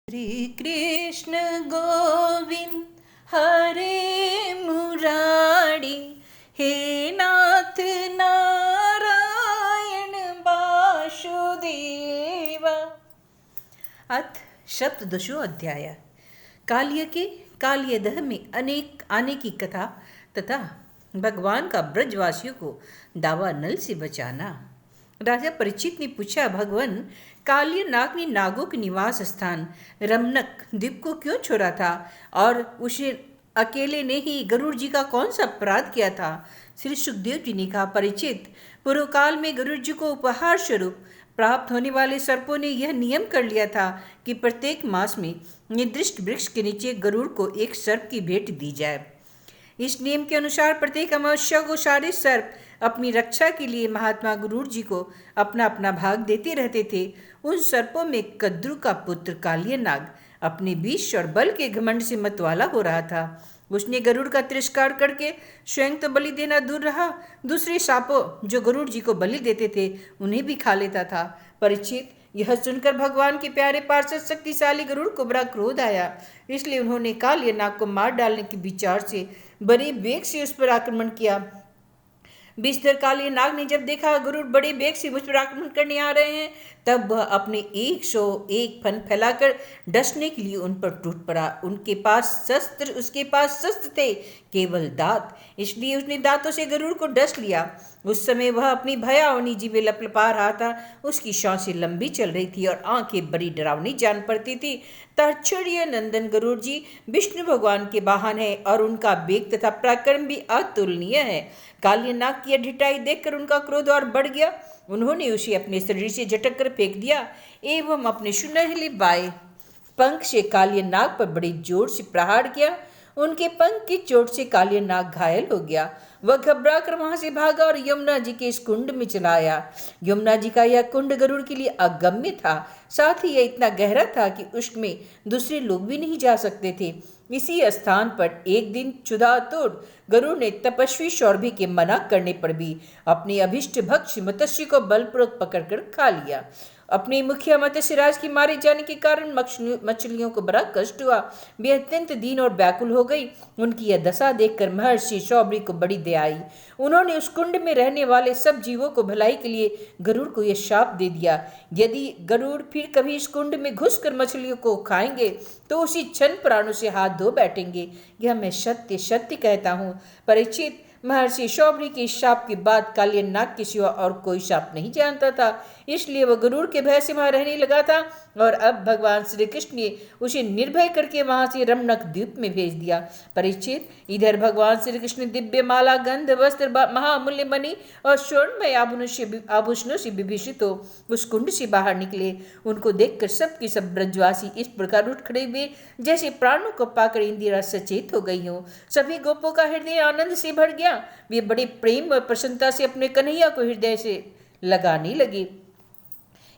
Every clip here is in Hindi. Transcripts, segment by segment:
श्री कृष्ण गोविंद हरे मुरारी, हे नाथ नारायण वासुदेवा। अथ सप्तदशो अध्याय। काल्य के काल्यदह में अनेक आने की कथा तथा भगवान का ब्रजवासियों को दावानल से बचाना। राजा परीक्षित ने पूछा, भगवान काल्य नाग ने नागों के निवास स्थान रमनक द्वीप को क्यों छोड़ा था और उसे अकेले ने ही गरुड़ जी का कौन सा अपराध किया था? श्री सुखदेव जी ने कहा, परीक्षित, पूर्व काल में गरुड़ जी को उपहार स्वरूप प्राप्त होने वाले सर्पों ने यह नियम कर लिया था कि प्रत्येक मास में निर्दिष्ट वृक्ष के नीचे गरुड़ को एक सर्प की भेंट दी जाए। इस नियम के अनुसार प्रत्येक अमावस्या को सारे सर्प अपनी रक्षा के लिए महात्मा गरुड़ जी को अपना अपना भाग देते रहते थे। उन सर्पों में कद्रु का पुत्र काल्यनाग अपने विष और बल के घमंड से मतवाला हो रहा था। उसने गरुड़ का तिरस्कार करके स्वयं तो बलि देना दूर रहा, दूसरे सांपों जो गरुड़ जी को बलि देते थे उन्हें भी खा लेता था। परीक्षित, यह सुनकर भगवान के प्यारे पार्षद शक्तिशाली गरुड़ को बड़ा क्रोध आया, इसलिए उन्होंने काल्यनाग को मार डालने के विचार से बड़े वेग से उस पर आक्रमण किया। विषधर काल्यनाग ने जब देखा गरुड़ बड़े वेग से मुझ पर आक्रमण करने आ रहे हैं, तब वह अपने 101 फन फैलाकर डसने के लिए उन पर टूट पड़ा। उसके पास शस्त्र थे, केवल दांत, इसलिए उसने दांतों से गरुड़ को डस लिया। उस समय वह अपनी भयावनी जीभें लपलपा रहा था। उसकी सांसें लंबी चल रही थी और आंखें बड़ी डरावनी जान पड़ती थी। ताच्छल्य नंदन गरुड़ जी विष्णु भगवान के वाहन है और उनका वेग तथा पराक्रम भी अतुलनीय है। काल्यनाग की ढिठाई देखकर उनका क्रोध और बढ़ गया। उन्होंने उसे अपने शरीर से झटक कर फेंक दिया एवं अपने सुनहले बाएं पंख से काल्यनाग पर बड़े जोर से प्रहार किया। उनके पंख की चोट से काल्यनाग घायल हो गया। वह घबरा कर वहां से भागा और यमुना जी के इस कुंड में चला आया। यमुना जी का यह कुंड गरुड़ के लिए अगम्य था, साथ ही यह इतना गहरा था कि उसमें दूसरे लोग भी नहीं जा सकते थे। इसी स्थान पर एक दिन क्षुधातुर गरुड़ ने तपस्वी सौरभी के मना करने पर भी अपने अभिष्ट भक्ष्य मत्स्य को बलपूर्वक पकड़कर खा लिया। अपने मुखिया मत्स्यराज के मारे जाने के कारण मछलियों को बड़ा कष्ट हुआ। वे अत्यंत दीन और व्याकुल हो गई। उनकी यह दशा देखकर महर्षि सौबरी को बड़ी दया आई। उन्होंने उस कुंड में रहने वाले सब जीवों को भलाई के लिए गरुड़ को यह शाप दे दिया, यदि गरुड़ फिर कभी इस कुंड में घुसकर मछलियों को खाएंगे तो उसी क्षण प्राणों से हाथ धो बैठेंगे। यह मैं सत्य सत्य कहता हूँ। परीक्षित, महर्षि सौबरी के शाप के बाद काल्यनाग के सिवा और कोई शाप नहीं जानता था, इसलिए वह गरुड़ के भय से वहां रहने लगा था। और अब भगवान श्री कृष्ण ने उसे निर्भय करके वहां से रमनक द्वीप में भेज दिया। परीक्षित, इधर भगवान श्री कृष्ण दिव्य माला, गंध, वस्त्र, महामूल्य मणि और स्वर्णमय आभूषणों से विभूषित हो उस कुंड से बाहर निकले। उनको देखकर सबके सब ब्रजवासी इस प्रकार उठ खड़े हुए जैसे प्राणों को पाकर इंदिरा सचेत हो गई हो। सभी गोपों का हृदय आनंद से भर गया। वे बड़े प्रेम और प्रसन्नता से अपने कन्हैया को हृदय से लगाने लगे।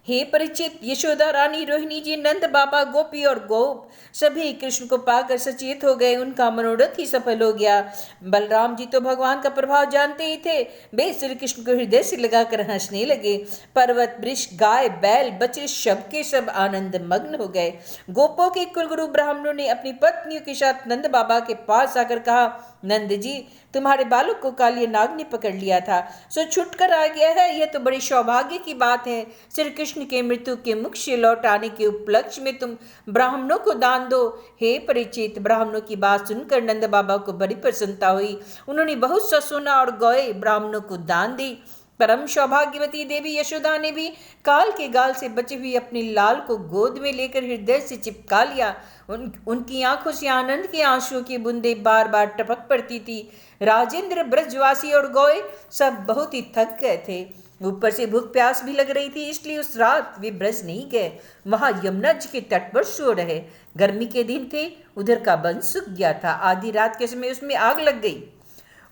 हे परीक्षित, यशोदा रानी, रोहिणी जी, नंद बाबा, गोपी और गोप सभी कृष्ण को पाकर सचेत हो गए। उनका मनोरथ ही सफल हो गया। बलराम जी तो भगवान का प्रभाव जानते ही थे। वे श्री कृष्ण को हृदय से लगाकर हंसने लगे। पर्वत, वृक्ष, गाय, बैल, बच्चे सब के सब आनंद मग्न हो गए। गोपों के कुलगुरु ब्राह्मणों ने अपनी पत्नियों के साथ नंद बाबा के पास आकर कहा, नंद जी, तुम्हारे बालक को काल्यनाग ने पकड़ लिया था, सो छुटकर आ गया है। यह तो बड़ी सौभाग्य की बात है। श्री कृष्ण के मृत्यु के मुख से लौट आने के उपलक्ष्य में तुम ब्राह्मणों को दान दो। हे परीक्षित, ब्राह्मणों की बात सुनकर नंद बाबा को बड़ी प्रसन्नता हुई। उन्होंने बहुत सा सोना और गौएं ब्राह्मणों को दान दी। परम सौभाग्यवती देवी यशोदा ने भी काल के गाल से बचे हुए अपने लाल को गोद में लेकर हृदय से चिपका लिया। उनकी आंखों से आनंद के आंसुओं की बूंदें बार बार टपक पड़ती थी। राजेंद्र, ब्रजवासी और गौए सब बहुत ही थक गए थे। ऊपर से भूख प्यास भी लग रही थी, इसलिए उस रात वे ब्रज नहीं गए। वहां यमुना जी के तट पर सो रहे। गर्मी के दिन थे, उधर का वन सूख गया था। आधी रात के समय उसमें आग लग गई।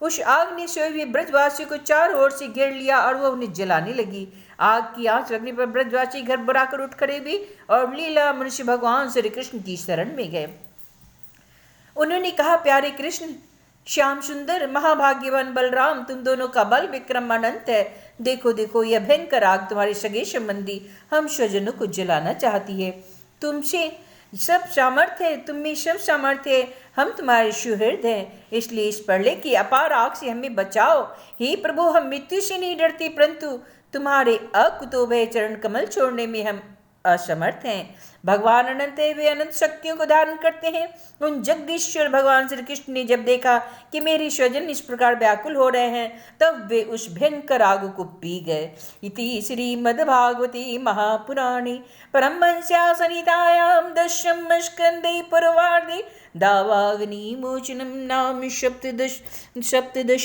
उस आग ने सोए हुए ब्रजवासियों को चारों ओर से घेर लिया और वह उन्हें जलाने लगी। आग की आंच लगने पर ब्रजवासी घर बढ़ाकर उठ खड़े भी और लीला मनुष्य भगवान श्री कृष्ण की शरण में गए। उन्होंने कहा, प्यारे कृष्ण, श्याम सुंदर, महाभाग्यवान बलराम, तुम दोनों का बल विक्रम अनंत है। देखो देखो, यह भयंकर आग तुम्हारे सगे संबंधी हम स्वजनों को जलाना चाहती है। तुमसे सब सामर्थ्य है, तुम में सब सामर्थ्य है, हम तुम्हारे सुहृद हैं, इसलिए इस प्रलय की अपार आग से हमें बचाओ। हे प्रभु, हम मृत्यु से नहीं डरते, परंतु तुम्हारे अकुतोभय चरण कमल छोड़ने में हम असमर्थ हैं। भगवान अनंत है, वे अनंत शक्तियों को धारण करते हैं। उन जगदीश्वर भगवान श्री कृष्ण ने जब देखा कि मेरे स्वजन इस प्रकार व्याकुल हो रहे हैं, तब वे उस भयंकर आग को पी गए। इति श्रीमद्भागवते महापुराणे परमहंस्यां संहितायां दशम स्कन्धे पूर्वार्धे दावाग्निमोचनं नाम सप्तदशोऽध्याय।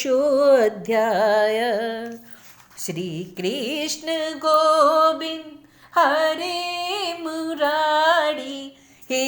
श्री कृष्ण गोविंद हरे मुरारी, हे